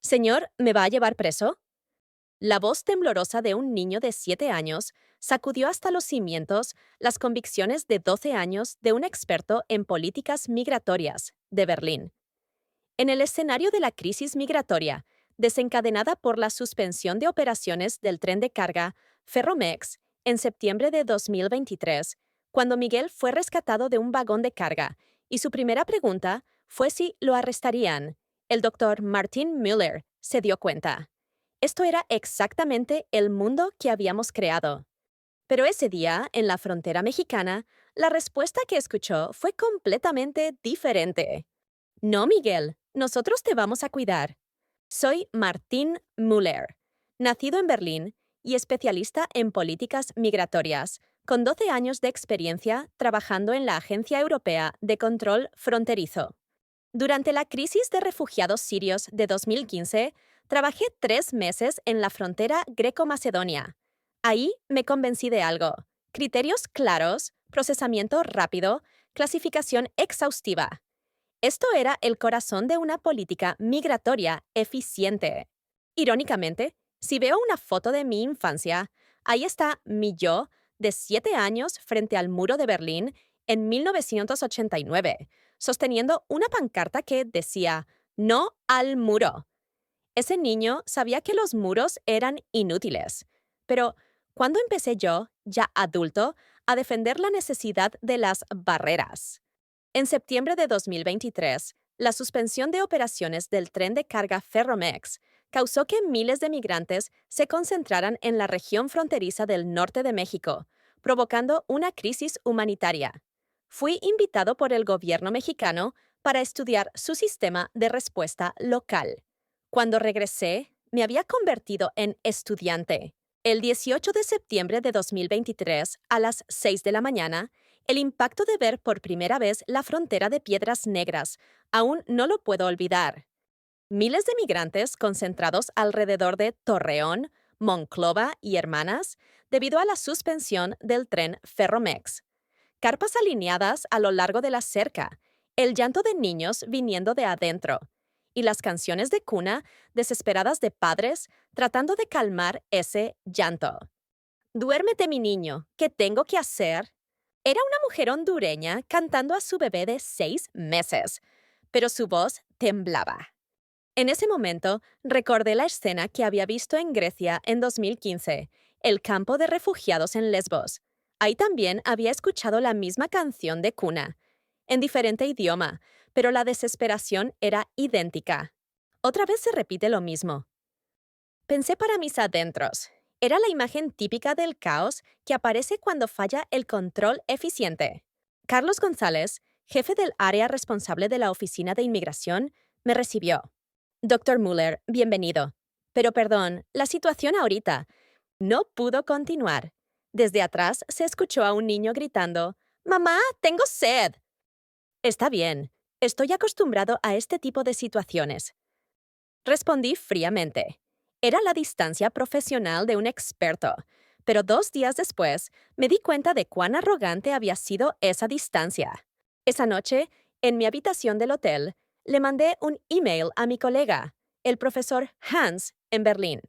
Señor, ¿me va a llevar preso? La voz temblorosa de un niño de 7 años sacudió hasta los cimientos las convicciones de 12 años de un experto en políticas migratorias de Berlín. En el escenario de la crisis migratoria, desencadenada por la suspensión de operaciones del tren de carga Ferromex en septiembre de 2023, cuando Miguel fue rescatado de un vagón de carga y su primera pregunta fue si lo arrestarían, el doctor Martin Müller se dio cuenta. Esto era exactamente el mundo que habíamos creado. Pero ese día, en la frontera mexicana, la respuesta que escuchó fue completamente diferente. No, Miguel, nosotros te vamos a cuidar. Soy Martin Müller, nacido en Berlín y especialista en políticas migratorias, con 12 años de experiencia trabajando en la Agencia Europea de Control Fronterizo. Durante la crisis de refugiados sirios de 2015, trabajé 3 meses en la frontera greco-macedonia. Ahí me convencí de algo: criterios claros, procesamiento rápido, clasificación exhaustiva. Esto era el corazón de una política migratoria eficiente. Irónicamente, si veo una foto de mi infancia, ahí está mi yo de 7 años frente al muro de Berlín en 1989, sosteniendo una pancarta que decía «No al muro». Ese niño sabía que los muros eran inútiles. Pero, ¿cuándo empecé yo, ya adulto, a defender la necesidad de las barreras? En septiembre de 2023, la suspensión de operaciones del tren de carga Ferromex causó que miles de migrantes se concentraran en la región fronteriza del norte de México, provocando una crisis humanitaria. Fui invitado por el gobierno mexicano para estudiar su sistema de respuesta local. Cuando regresé, me había convertido en estudiante. El 18 de septiembre de 2023, a las 6 de la mañana, el impacto de ver por primera vez la frontera de Piedras Negras aún no lo puedo olvidar. Miles de migrantes concentrados alrededor de Torreón, Monclova y Hermanas debido a la suspensión del tren Ferromex. Carpas alineadas a lo largo de la cerca, el llanto de niños viniendo de adentro, y las canciones de cuna desesperadas de padres tratando de calmar ese llanto. Duérmete, mi niño, ¿qué tengo que hacer? Era una mujer hondureña cantando a su bebé de 6 meses, pero su voz temblaba. En ese momento, recordé la escena que había visto en Grecia en 2015, el campo de refugiados en Lesbos. Ahí también había escuchado la misma canción de cuna, en diferente idioma, pero la desesperación era idéntica. Otra vez se repite lo mismo. Pensé para mis adentros. Era la imagen típica del caos que aparece cuando falla el control eficiente. Carlos González, jefe del área responsable de la Oficina de Inmigración, me recibió. Doctor Müller, bienvenido. Pero perdón, la situación ahorita no pudo continuar. Desde atrás se escuchó a un niño gritando, «¡Mamá, tengo sed!». Está bien, estoy acostumbrado a este tipo de situaciones. Respondí fríamente. Era la distancia profesional de un experto, pero 2 días después me di cuenta de cuán arrogante había sido esa distancia. Esa noche, en mi habitación del hotel, le mandé un email a mi colega, el profesor Hans, en Berlín.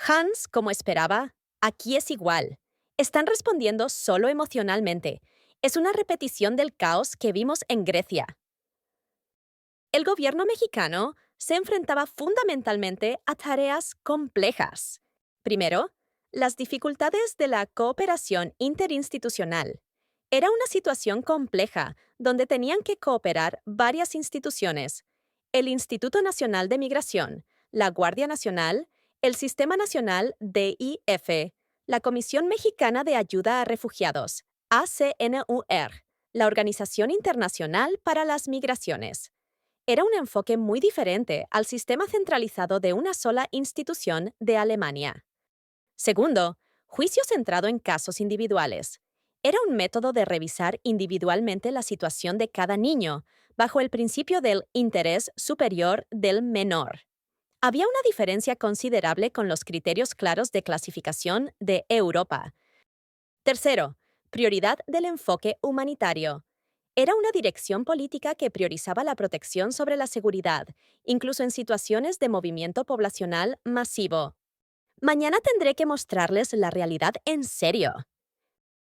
Hans, como esperaba, aquí es igual. Están respondiendo solo emocionalmente. Es una repetición del caos que vimos en Grecia. El gobierno mexicano se enfrentaba fundamentalmente a tareas complejas. Primero, las dificultades de la cooperación interinstitucional. Era una situación compleja donde tenían que cooperar varias instituciones: el Instituto Nacional de Migración, la Guardia Nacional, el Sistema Nacional DIF, la Comisión Mexicana de Ayuda a Refugiados, ACNUR, la Organización Internacional para las Migraciones. Era un enfoque muy diferente al sistema centralizado de una sola institución de Alemania. Segundo, juicio centrado en casos individuales. Era un método de revisar individualmente la situación de cada niño, bajo el principio del interés superior del menor. Había una diferencia considerable con los criterios claros de clasificación de Europa. Tercero, prioridad del enfoque humanitario. Era una dirección política que priorizaba la protección sobre la seguridad, incluso en situaciones de movimiento poblacional masivo. Mañana tendré que mostrarles la realidad en serio.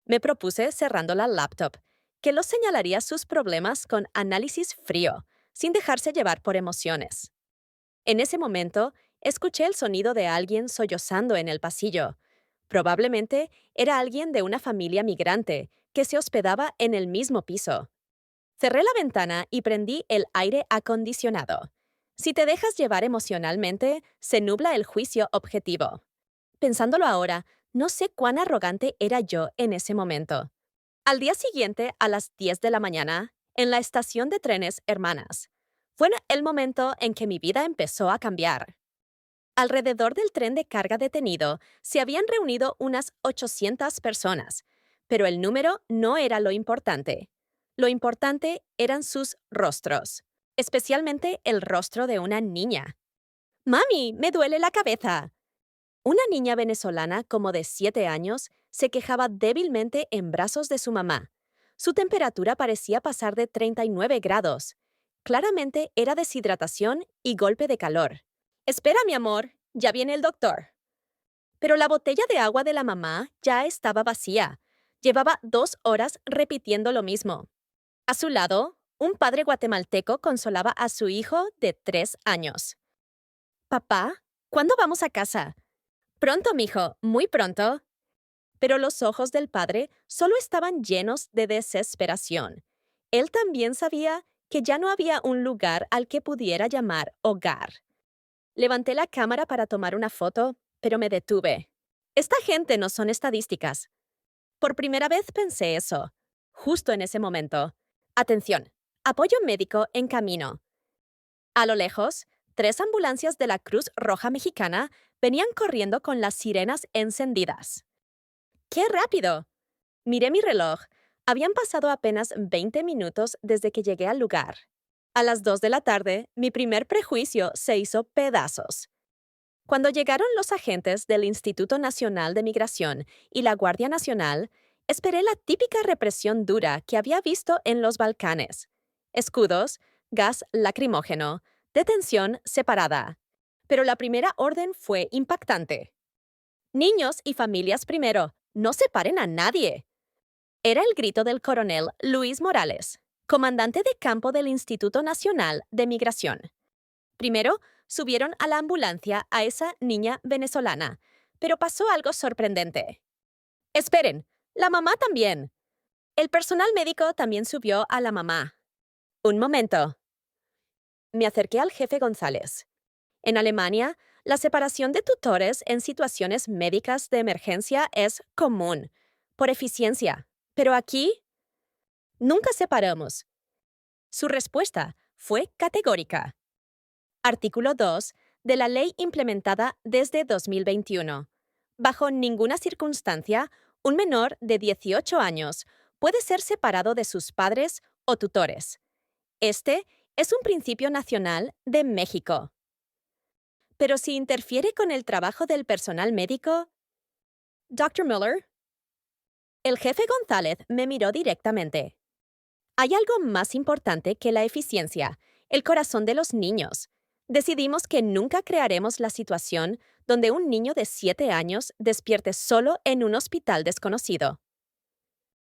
Me propuse cerrando la laptop, que los señalaría sus problemas con análisis frío, sin dejarse llevar por emociones. En ese momento, escuché el sonido de alguien sollozando en el pasillo. Probablemente era alguien de una familia migrante que se hospedaba en el mismo piso. Cerré la ventana y prendí el aire acondicionado. Si te dejas llevar emocionalmente, se nubla el juicio objetivo. Pensándolo ahora, no sé cuán arrogante era yo en ese momento. Al día siguiente, a las 10 de la mañana, en la estación de trenes Hermanas, fue el momento en que mi vida empezó a cambiar. Alrededor del tren de carga detenido se habían reunido unas 800 personas, pero el número no era lo importante. Lo importante eran sus rostros, especialmente el rostro de una niña. ¡Mami, me duele la cabeza! Una niña venezolana como de 7 años se quejaba débilmente en brazos de su mamá. Su temperatura parecía pasar de 39 grados. Claramente era deshidratación y golpe de calor. Espera, mi amor, ya viene el doctor. Pero la botella de agua de la mamá ya estaba vacía. Llevaba 2 horas repitiendo lo mismo. A su lado, un padre guatemalteco consolaba a su hijo de 3 años. Papá, ¿cuándo vamos a casa? Pronto, mijo, muy pronto. Pero los ojos del padre solo estaban llenos de desesperación. Él también sabía que ya no había un lugar al que pudiera llamar hogar. Levanté la cámara para tomar una foto, pero me detuve. Esta gente no son estadísticas. Por primera vez pensé eso, justo en ese momento. Atención, apoyo médico en camino. A lo lejos, 3 ambulancias de la Cruz Roja Mexicana venían corriendo con las sirenas encendidas. ¡Qué rápido! Miré mi reloj. Habían pasado apenas 20 minutos desde que llegué al lugar. A las 2 de la tarde, mi primer prejuicio se hizo pedazos. Cuando llegaron los agentes del Instituto Nacional de Migración y la Guardia Nacional, esperé la típica represión dura que había visto en los Balcanes. Escudos, gas lacrimógeno, detención separada. Pero la primera orden fue impactante. Niños y familias primero, no separen a nadie. Era el grito del coronel Luis Morales, comandante de campo del Instituto Nacional de Migración. Primero, subieron a la ambulancia a esa niña venezolana, pero pasó algo sorprendente. Esperen, la mamá también. El personal médico también subió a la mamá. Un momento. Me acerqué al jefe González. En Alemania, la separación de tutores en situaciones médicas de emergencia es común, por eficiencia. Pero aquí, nunca separamos. Su respuesta fue categórica. Artículo 2 de la ley implementada desde 2021. Bajo ninguna circunstancia, un menor de 18 años puede ser separado de sus padres o tutores. Este es un principio nacional de México. Pero si interfiere con el trabajo del personal médico... Dr. Miller. El jefe González me miró directamente. Hay algo más importante que la eficiencia, el corazón de los niños. Decidimos que nunca crearemos la situación donde un niño de 7 años despierte solo en un hospital desconocido.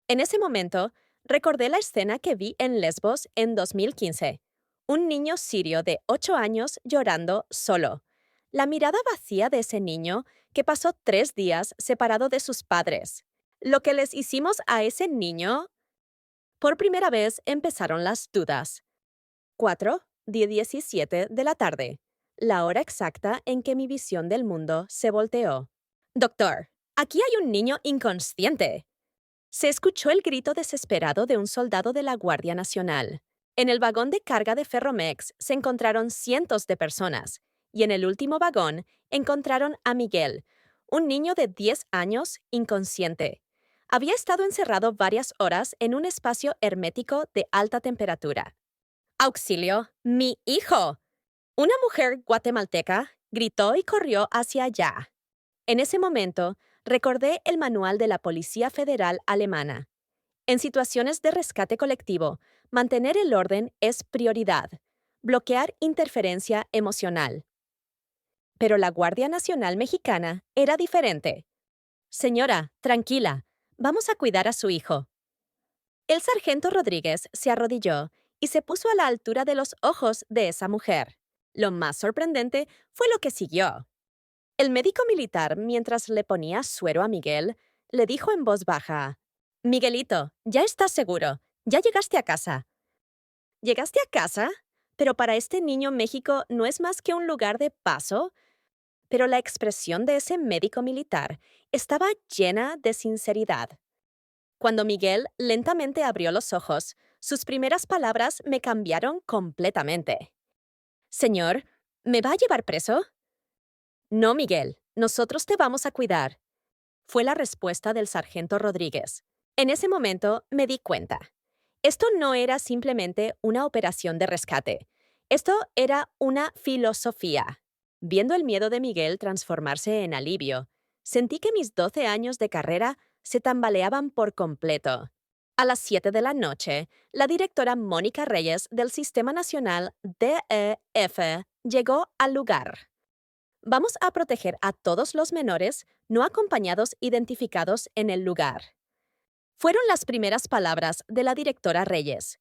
En ese momento, recordé la escena que vi en Lesbos en 2015. Un niño sirio de 8 años llorando solo. La mirada vacía de ese niño que pasó 3 días separado de sus padres. Lo que les hicimos a ese niño... Por primera vez empezaron las dudas. 4:17 de la tarde, la hora exacta en que mi visión del mundo se volteó. Doctor, aquí hay un niño inconsciente. Se escuchó el grito desesperado de un soldado de la Guardia Nacional. En el vagón de carga de Ferromex se encontraron cientos de personas, y en el último vagón encontraron a Miguel, un niño de 10 años inconsciente. Había estado encerrado varias horas en un espacio hermético de alta temperatura. ¡Auxilio! ¡Mi hijo! Una mujer guatemalteca gritó y corrió hacia allá. En ese momento, recordé el manual de la Policía Federal Alemana. En situaciones de rescate colectivo, mantener el orden es prioridad. Bloquear interferencia emocional. Pero la Guardia Nacional Mexicana era diferente. Señora, tranquila, vamos a cuidar a su hijo. El sargento Rodríguez se arrodilló y se puso a la altura de los ojos de esa mujer. Lo más sorprendente fue lo que siguió. El médico militar, mientras le ponía suero a Miguel, le dijo en voz baja: «Miguelito, ya estás seguro. Ya llegaste a casa». ¿Llegaste a casa? Pero para este niño México no es más que un lugar de paso. Pero la expresión de ese médico militar estaba llena de sinceridad. Cuando Miguel lentamente abrió los ojos, sus primeras palabras me cambiaron completamente. «Señor, ¿me va a llevar preso?» «No, Miguel, nosotros te vamos a cuidar», fue la respuesta del sargento Rodríguez. En ese momento me di cuenta. Esto no era simplemente una operación de rescate. Esto era una filosofía. Viendo el miedo de Miguel transformarse en alivio, sentí que mis 12 años de carrera se tambaleaban por completo. A las 7 de la noche, la directora Mónica Reyes del Sistema Nacional DEF llegó al lugar. Vamos a proteger a todos los menores no acompañados identificados en el lugar. Fueron las primeras palabras de la directora Reyes.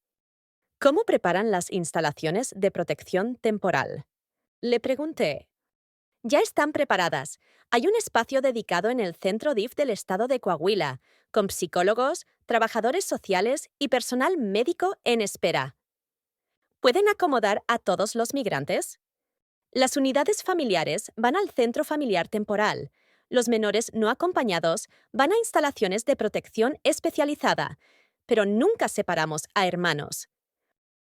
¿Cómo preparan las instalaciones de protección temporal? Le pregunté. Ya están preparadas. Hay un espacio dedicado en el Centro DIF del Estado de Coahuila, con psicólogos, trabajadores sociales y personal médico en espera. ¿Pueden acomodar a todos los migrantes? Las unidades familiares van al centro familiar temporal. Los menores no acompañados van a instalaciones de protección especializada, pero nunca separamos a hermanos.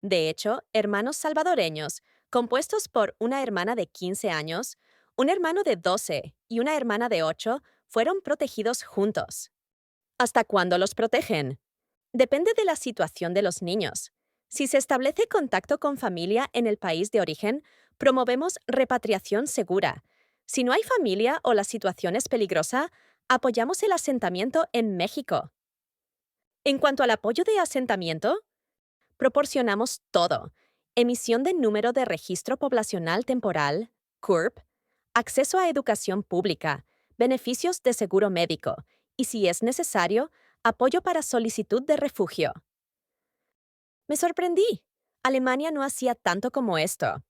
De hecho, hermanos salvadoreños, compuestos por una hermana de 15 años, un hermano de 12 y una hermana de 8, fueron protegidos juntos. ¿Hasta cuándo los protegen? Depende de la situación de los niños. Si se establece contacto con familia en el país de origen, promovemos repatriación segura. Si no hay familia o la situación es peligrosa, apoyamos el asentamiento en México. En cuanto al apoyo de asentamiento, proporcionamos todo: emisión de número de registro poblacional temporal, CURP, acceso a educación pública, beneficios de seguro médico y, si es necesario, apoyo para solicitud de refugio. Me sorprendí. Alemania no hacía tanto como esto.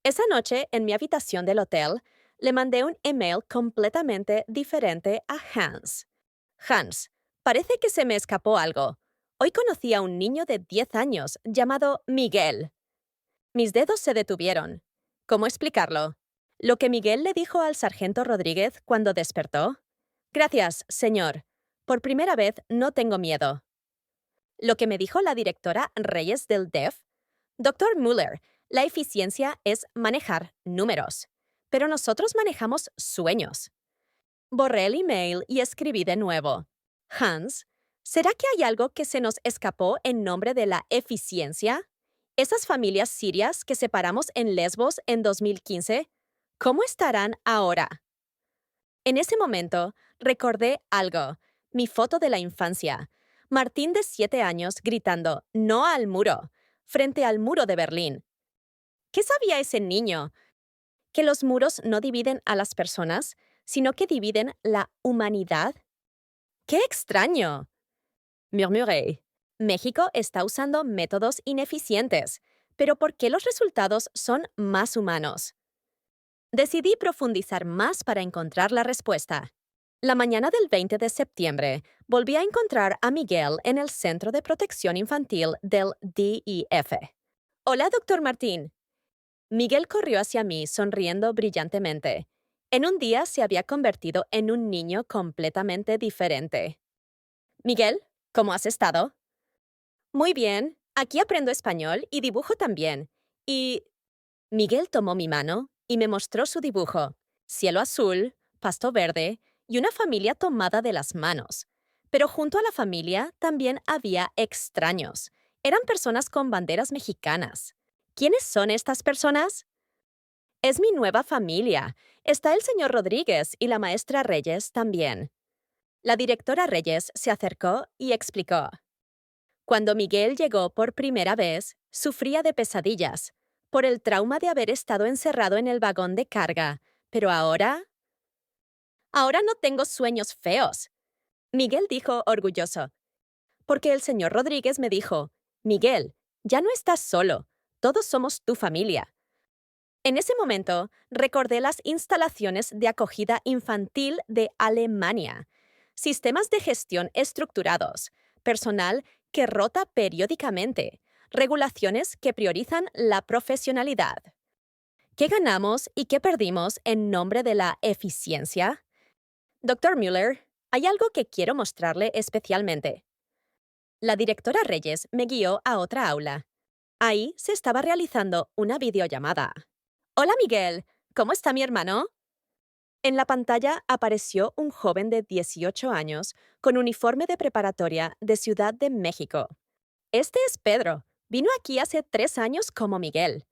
Esa noche, en mi habitación del hotel, le mandé un email completamente diferente a Hans. Hans, parece que se me escapó algo. Hoy conocí a un niño de 10 años llamado Miguel. Mis dedos se detuvieron. ¿Cómo explicarlo? Lo que Miguel le dijo al sargento Rodríguez cuando despertó. Gracias, señor. Por primera vez no tengo miedo. Lo que me dijo la directora Reyes del DEF. Doctor Müller, la eficiencia es manejar números, pero nosotros manejamos sueños. Borré el email y escribí de nuevo. Hans, ¿será que hay algo que se nos escapó en nombre de la eficiencia? Esas familias sirias que separamos en Lesbos en 2015, ¿cómo estarán ahora? En ese momento, recordé algo, mi foto de la infancia. Martín, de 7 años, gritando «¡No al muro!» frente al muro de Berlín. ¿Qué sabía ese niño? ¿Que los muros no dividen a las personas, sino que dividen la humanidad? ¡Qué extraño!, murmuré. México está usando métodos ineficientes, pero ¿por qué los resultados son más humanos? Decidí profundizar más para encontrar la respuesta. La mañana del 20 de septiembre, volví a encontrar a Miguel en el Centro de Protección Infantil del DIF. «Hola, doctor Martín». Miguel corrió hacia mí sonriendo brillantemente. En un día se había convertido en un niño completamente diferente. «Miguel, ¿cómo has estado?» «Muy bien. Aquí aprendo español y dibujo también. Y...» Miguel tomó mi mano y me mostró su dibujo. Cielo azul, pasto verde y una familia tomada de las manos. Pero junto a la familia también había extraños. Eran personas con banderas mexicanas. ¿Quiénes son estas personas? Es mi nueva familia. Está el señor Rodríguez y la maestra Reyes también. La directora Reyes se acercó y explicó. Cuando Miguel llegó por primera vez, sufría de pesadillas por el trauma de haber estado encerrado en el vagón de carga. Pero ahora no tengo sueños feos, Miguel dijo orgulloso, porque el señor Rodríguez me dijo, Miguel, ya no estás solo, todos somos tu familia. En ese momento, recordé las instalaciones de acogida infantil de Alemania, sistemas de gestión estructurados, personal que rota periódicamente, regulaciones que priorizan la profesionalidad. ¿Qué ganamos y qué perdimos en nombre de la eficiencia? Doctor Müller, hay algo que quiero mostrarle especialmente. La directora Reyes me guió a otra aula. Ahí se estaba realizando una videollamada. Hola Miguel, ¿cómo está mi hermano? En la pantalla apareció un joven de 18 años con uniforme de preparatoria de Ciudad de México. Este es Pedro. Vino aquí hace 3 años como Miguel.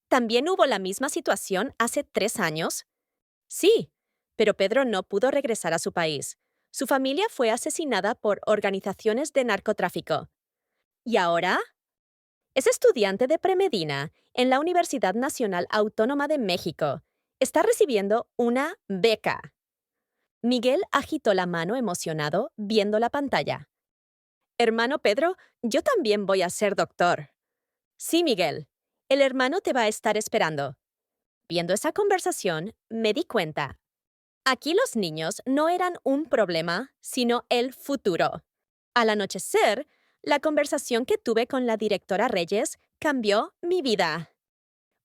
¿También hubo la misma situación hace 3 años? Sí, pero Pedro no pudo regresar a su país. Su familia fue asesinada por organizaciones de narcotráfico. ¿Y ahora? Es estudiante de premedina en la Universidad Nacional Autónoma de México. Está recibiendo una beca. Miguel agitó la mano emocionado viendo la pantalla. Hermano Pedro, yo también voy a ser doctor. Sí, Miguel. El hermano te va a estar esperando. Viendo esa conversación, me di cuenta. Aquí los niños no eran un problema, sino el futuro. Al anochecer, la conversación que tuve con la directora Reyes cambió mi vida.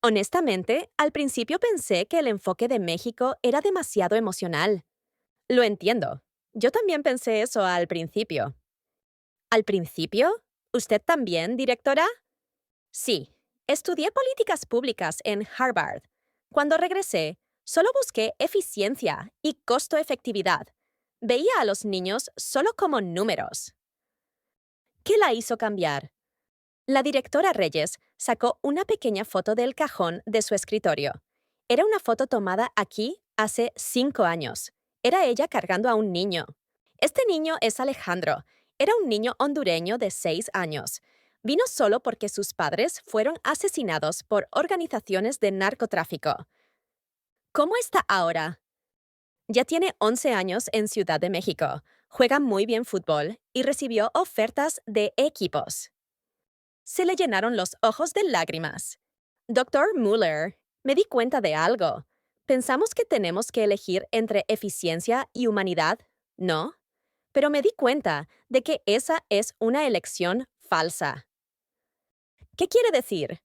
Honestamente, al principio pensé que el enfoque de México era demasiado emocional. Lo entiendo. Yo también pensé eso al principio. ¿Al principio? ¿Usted también, directora? Sí, estudié políticas públicas en Harvard. Cuando regresé, solo busqué eficiencia y costo-efectividad. Veía a los niños solo como números. ¿Qué la hizo cambiar? La directora Reyes sacó una pequeña foto del cajón de su escritorio. Era una foto tomada aquí hace 5 años. Era ella cargando a un niño. Este niño es Alejandro. Era un niño hondureño de 6 años. Vino solo porque sus padres fueron asesinados por organizaciones de narcotráfico. ¿Cómo está ahora? Ya tiene 11 años en Ciudad de México. Juega muy bien fútbol y recibió ofertas de equipos. Se le llenaron los ojos de lágrimas. Doctor Müller, me di cuenta de algo. Pensamos que tenemos que elegir entre eficiencia y humanidad, ¿no? Pero me di cuenta de que esa es una elección falsa. ¿Qué quiere decir?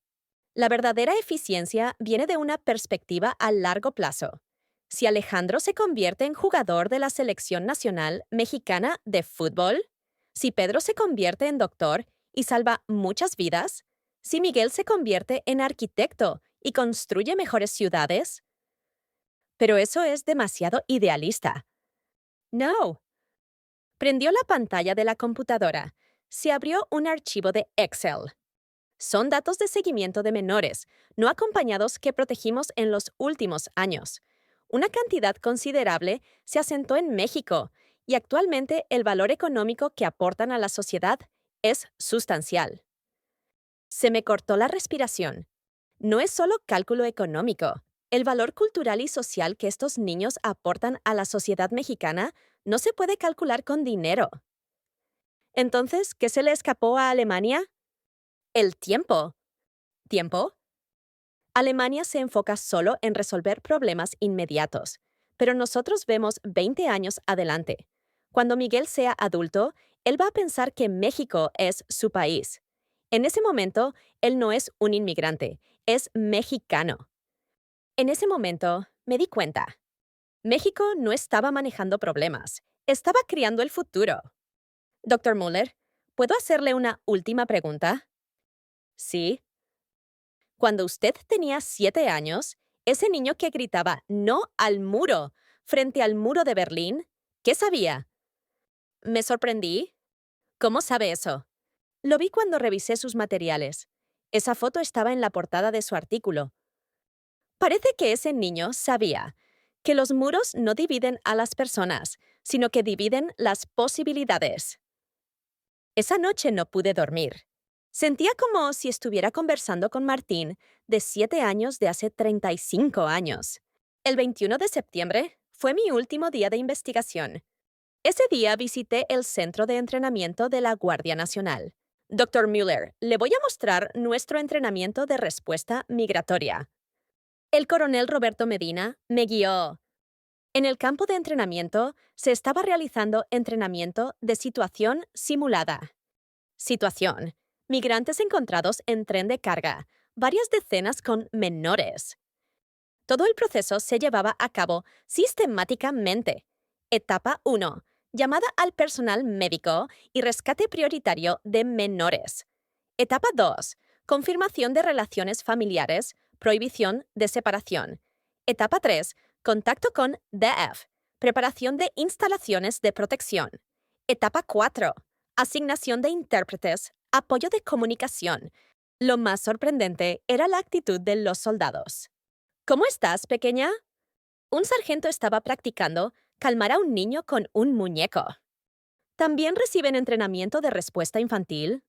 La verdadera eficiencia viene de una perspectiva a largo plazo. Si Alejandro se convierte en jugador de la selección nacional mexicana de fútbol, si Pedro se convierte en doctor y salva muchas vidas, si Miguel se convierte en arquitecto y construye mejores ciudades. Pero eso es demasiado idealista. No. Prendió la pantalla de la computadora. Se abrió un archivo de Excel. Son datos de seguimiento de menores, no acompañados que protegimos en los últimos años. Una cantidad considerable se asentó en México y actualmente el valor económico que aportan a la sociedad es sustancial. Se me cortó la respiración. No es solo cálculo económico. El valor cultural y social que estos niños aportan a la sociedad mexicana no se puede calcular con dinero. Entonces, ¿qué se le escapó a Alemania? El tiempo. ¿Tiempo? Alemania se enfoca solo en resolver problemas inmediatos, pero nosotros vemos 20 años adelante. Cuando Miguel sea adulto, él va a pensar que México es su país. En ese momento, él no es un inmigrante, es mexicano. En ese momento, me di cuenta. México no estaba manejando problemas, estaba creando el futuro. Doctor Müller, ¿puedo hacerle una última pregunta? Sí. Cuando usted tenía 7 años, ese niño que gritaba «no al muro» frente al muro de Berlín, ¿qué sabía? Me sorprendí. ¿Cómo sabe eso? Lo vi cuando revisé sus materiales. Esa foto estaba en la portada de su artículo. Parece que ese niño sabía que los muros no dividen a las personas, sino que dividen las posibilidades. Esa noche no pude dormir. Sentía como si estuviera conversando con Martín, de 7 años de hace 35 años. El 21 de septiembre fue mi último día de investigación. Ese día visité el centro de entrenamiento de la Guardia Nacional. Dr. Mueller, le voy a mostrar nuestro entrenamiento de respuesta migratoria. El coronel Roberto Medina me guió. En el campo de entrenamiento se estaba realizando entrenamiento de situación simulada. Situación: migrantes encontrados en tren de carga, varias decenas con menores. Todo el proceso se llevaba a cabo sistemáticamente. Etapa 1. Llamada al personal médico y rescate prioritario de menores. Etapa 2. Confirmación de relaciones familiares, prohibición de separación. Etapa 3. Contacto con DF. Preparación de instalaciones de protección. Etapa 4. Asignación de intérpretes, apoyo de comunicación. Lo más sorprendente era la actitud de los soldados. ¿Cómo estás, pequeña? Un sargento estaba practicando calmar a un niño con un muñeco. ¿También reciben entrenamiento de respuesta infantil?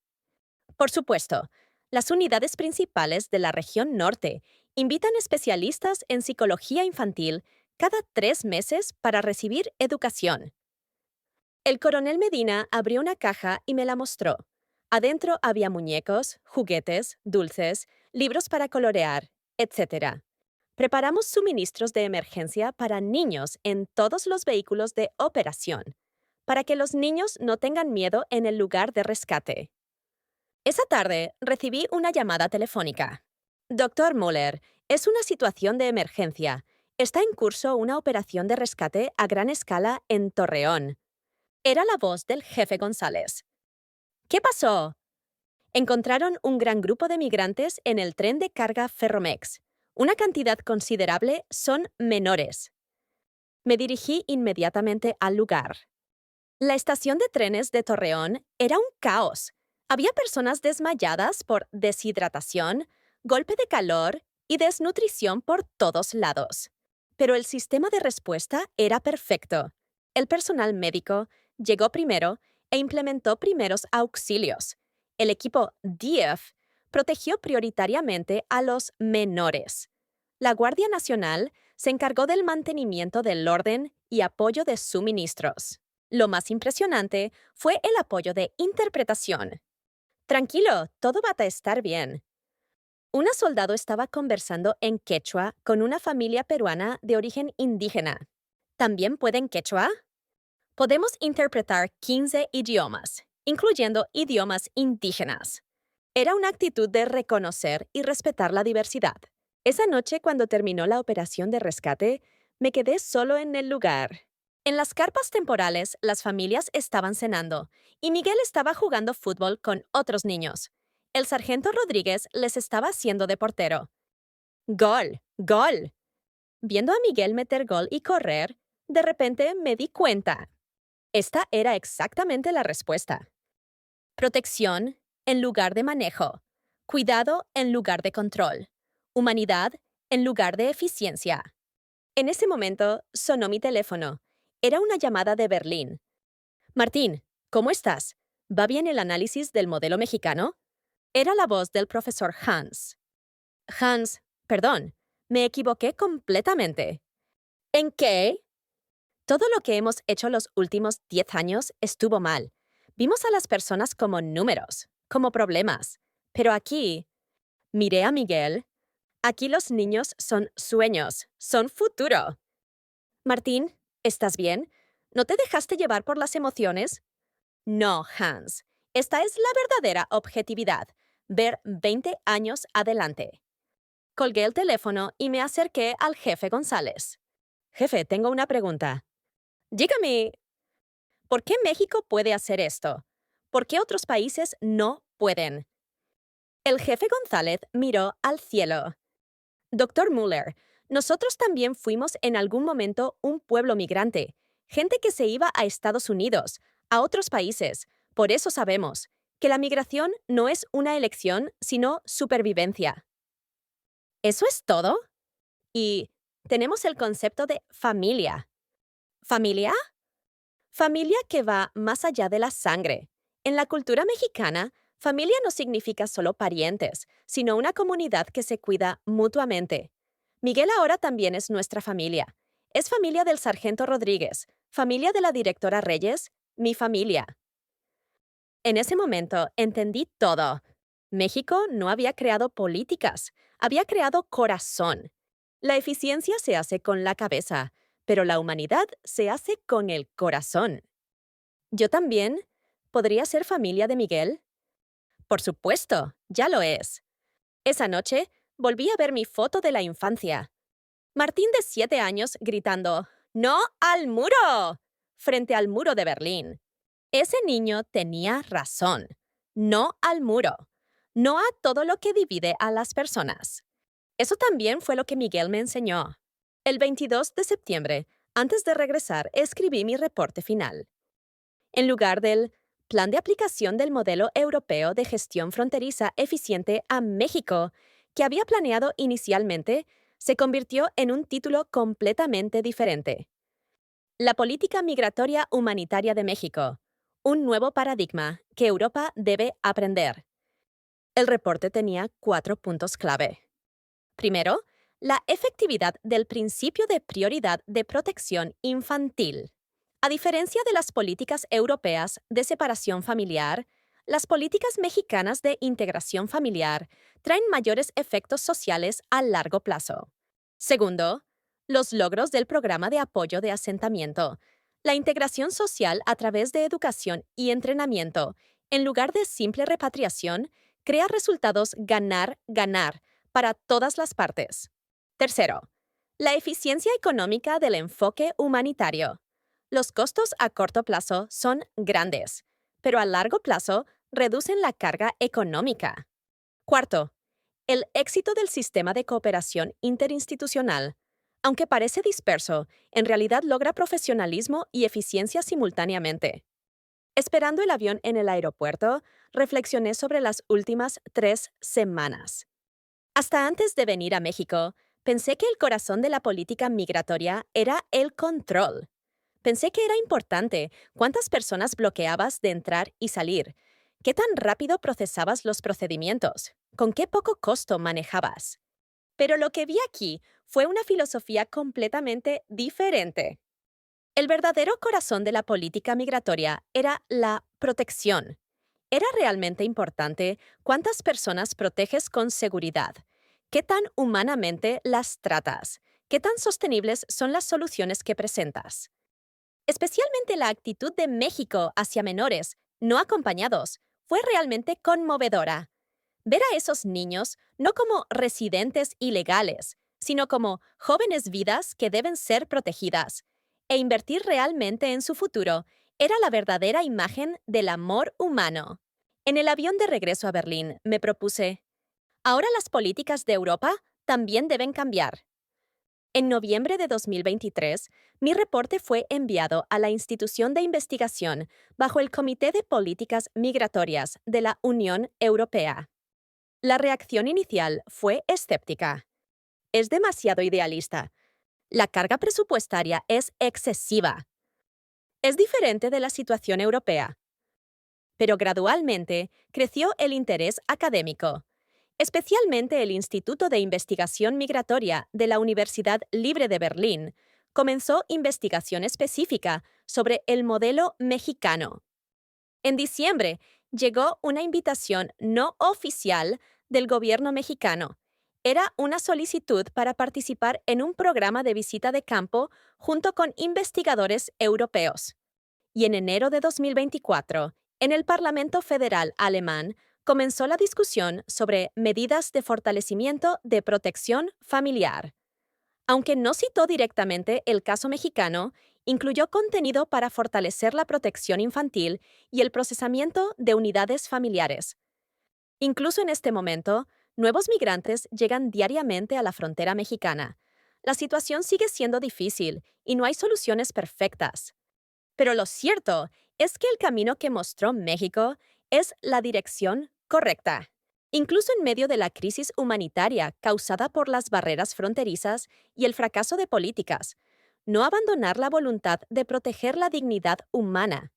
Por supuesto, las unidades principales de la región norte invitan especialistas en psicología infantil cada 3 meses para recibir educación. El coronel Medina abrió una caja y me la mostró. Adentro había muñecos, juguetes, dulces, libros para colorear, etc. Preparamos suministros de emergencia para niños en todos los vehículos de operación, para que los niños no tengan miedo en el lugar de rescate. Esa tarde recibí una llamada telefónica. Doctor Mueller, es una situación de emergencia. Está en curso una operación de rescate a gran escala en Torreón. Era la voz del jefe González. ¿Qué pasó? Encontraron un gran grupo de migrantes en el tren de carga Ferromex. Una cantidad considerable son menores. Me dirigí inmediatamente al lugar. La estación de trenes de Torreón era un caos. Había personas desmayadas por deshidratación, golpe de calor y desnutrición por todos lados. Pero el sistema de respuesta era perfecto. El personal médico llegó primero e implementó primeros auxilios. El equipo DIF protegió prioritariamente a los menores. La Guardia Nacional se encargó del mantenimiento del orden y apoyo de suministros. Lo más impresionante fue el apoyo de interpretación. Tranquilo, todo va a estar bien. Una soldado estaba conversando en quechua con una familia peruana de origen indígena. ¿También pueden quechua? Podemos interpretar 15 idiomas, incluyendo idiomas indígenas. Era una actitud de reconocer y respetar la diversidad. Esa noche, cuando terminó la operación de rescate, me quedé solo en el lugar. En las carpas temporales, las familias estaban cenando, y Miguel estaba jugando fútbol con otros niños. El sargento Rodríguez les estaba haciendo de portero. ¡Gol! ¡Gol! Viendo a Miguel meter gol y correr, de repente me di cuenta. Esta era exactamente la respuesta. Protección en lugar de manejo. Cuidado en lugar de control. Humanidad en lugar de eficiencia. En ese momento sonó mi teléfono. Era una llamada de Berlín. Martín, ¿cómo estás? ¿Va bien el análisis del modelo mexicano? Era la voz del profesor Hans. Hans, perdón, me equivoqué completamente. ¿En qué? Todo lo que hemos hecho los últimos 10 años estuvo mal. Vimos a las personas como números, como problemas. Pero aquí, miré a Miguel. Aquí los niños son sueños, son futuro. Martín, ¿estás bien? ¿No te dejaste llevar por las emociones? No, Hans. Esta es la verdadera objetividad. Ver 20 años adelante. Colgué el teléfono y me acerqué al jefe González. Jefe, tengo una pregunta. Dígame, ¿por qué México puede hacer esto? ¿Por qué otros países no pueden? El jefe González miró al cielo. Doctor Mueller, nosotros también fuimos en algún momento un pueblo migrante, gente que se iba a Estados Unidos, a otros países. Por eso sabemos que la migración no es una elección, sino supervivencia. ¿Eso es todo? Y tenemos el concepto de familia. ¿Familia? Familia que va más allá de la sangre. En la cultura mexicana, familia no significa solo parientes, sino una comunidad que se cuida mutuamente. Miguel ahora también es nuestra familia. Es familia del sargento Rodríguez, familia de la directora Reyes, mi familia. En ese momento entendí todo. México no había creado políticas, había creado corazón. La eficiencia se hace con la cabeza, pero la humanidad se hace con el corazón. ¿Yo también? ¿Podría ser familia de Miguel? Por supuesto, ya lo es. Esa noche volví a ver mi foto de la infancia. Martín de 7 años gritando, ¡No al muro! Frente al muro de Berlín. Ese niño tenía razón. No al muro. No a todo lo que divide a las personas. Eso también fue lo que Miguel me enseñó. El 22 de septiembre, antes de regresar, escribí mi reporte final. En lugar del Plan de aplicación del modelo europeo de gestión fronteriza eficiente a México, que había planeado inicialmente, se convirtió en un título completamente diferente. La política migratoria humanitaria de México. Un nuevo paradigma que Europa debe aprender. El reporte tenía 4 puntos clave. Primero, la efectividad del principio de prioridad de protección infantil. A diferencia de las políticas europeas de separación familiar, las políticas mexicanas de integración familiar traen mayores efectos sociales a largo plazo. Segundo, los logros del programa de apoyo de asentamiento. La integración social a través de educación y entrenamiento, en lugar de simple repatriación, crea resultados ganar-ganar para todas las partes. Tercero, la eficiencia económica del enfoque humanitario. Los costos a corto plazo son grandes, pero a largo plazo reducen la carga económica. Cuarto, el éxito del sistema de cooperación interinstitucional. Aunque parece disperso, en realidad logra profesionalismo y eficiencia simultáneamente. Esperando el avión en el aeropuerto, reflexioné sobre las últimas 3 semanas. Hasta antes de venir a México, pensé que el corazón de la política migratoria era el control. Pensé que era importante cuántas personas bloqueabas de entrar y salir, qué tan rápido procesabas los procedimientos, con qué poco costo manejabas. Pero lo que vi aquí fue una filosofía completamente diferente. El verdadero corazón de la política migratoria era la protección. Era realmente importante cuántas personas proteges con seguridad, qué tan humanamente las tratas, qué tan sostenibles son las soluciones que presentas. Especialmente la actitud de México hacia menores no acompañados fue realmente conmovedora. Ver a esos niños no como residentes ilegales, sino como jóvenes vidas que deben ser protegidas, e invertir realmente en su futuro era la verdadera imagen del amor humano. En el avión de regreso a Berlín me propuse, ahora las políticas de Europa también deben cambiar. En noviembre de 2023, mi reporte fue enviado a la institución de investigación bajo el Comité de Políticas Migratorias de la Unión Europea. La reacción inicial fue escéptica. Es demasiado idealista. La carga presupuestaria es excesiva. Es diferente de la situación europea. Pero gradualmente creció el interés académico. Especialmente el Instituto de Investigación Migratoria de la Universidad Libre de Berlín comenzó investigación específica sobre el modelo mexicano. En diciembre llegó una invitación no oficial del gobierno mexicano. Era una solicitud para participar en un programa de visita de campo junto con investigadores europeos. Y en enero de 2024, en el Parlamento Federal alemán, comenzó la discusión sobre medidas de fortalecimiento de protección familiar. Aunque no citó directamente el caso mexicano, incluyó contenido para fortalecer la protección infantil y el procesamiento de unidades familiares. Incluso en este momento, nuevos migrantes llegan diariamente a la frontera mexicana. La situación sigue siendo difícil y no hay soluciones perfectas. Pero lo cierto es que el camino que mostró México es la dirección correcta. Incluso en medio de la crisis humanitaria causada por las barreras fronterizas y el fracaso de políticas, no abandonar la voluntad de proteger la dignidad humana.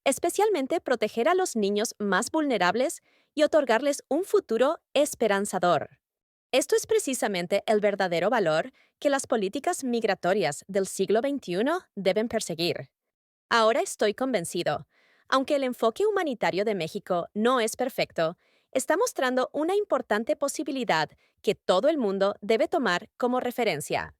especialmente proteger a los niños más vulnerables y otorgarles un futuro esperanzador. Esto es precisamente el verdadero valor que las políticas migratorias del siglo XXI deben perseguir. Ahora estoy convencido. Aunque el enfoque humanitario de México no es perfecto, está mostrando una importante posibilidad que todo el mundo debe tomar como referencia.